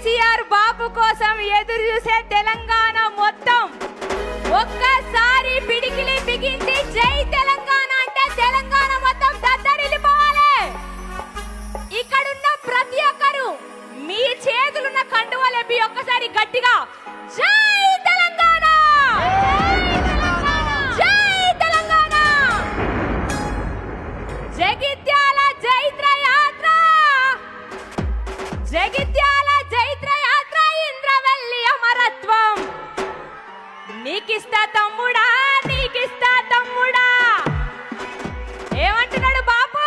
కేసీఆర్ బాబు కోసం ఎదురు చూసే తెలంగాణ మొత్తం ఒక్కసారి పిడికిలి బిగించి జై తెలంగాణ అంటే తెలంగాణ మొత్తం దద్దరిల్లిపోవాలి. ఇక్కడున్న ప్రతి ఒక్కరు మీ చేతులున్న కండువాలేపి ఒక్కసారి గట్టిగా జై తెలంగాణ, జై తెలంగాణ. జగిత్యాల జైత్ర యాత్ర, జగిత్యాల జైత్ర యాత్ర, ఇంద్రవెల్లి అమరత్వం. నీకిస్తా తమ్ముడా, నీకిస్తా తమ్ముడా. ఏమంటున్నాడు బాపు?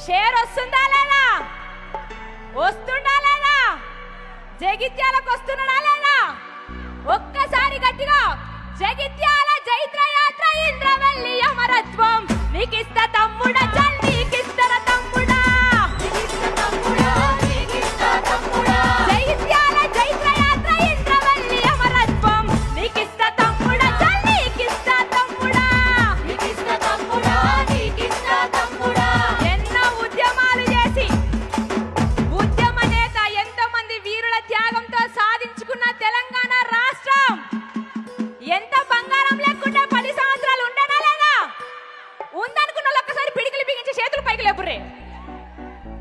షేర్ వస్తుందా లేదా? వస్తుందా లేదా? జగిత్యాలకు వస్తున్నాడా లేదా? ఒక్కసారి గట్టిగా జగిత్యాల జైత్ర యాత్ర, ఇంద్రవెల్లి అమరత్వం. నీకిస్తా తమ్ముడా, చల్ నీకిస్తారా తమ్ముడా. జగిత్యాల జైత్ర యాత్ర, ఇంద్రవెల్లి అమరత్వం. నీకిస్తా తమ్ముడా, చల్ నీకిస్తా తమ్ముడా. ఎన్నో ఉద్యమాలు చేసి ఉద్యమ నేత ఎంతో మంది వీరుల త్యాగంతో సాధించుకున్న తెలంగాణ రాష్ట్రం ఎంత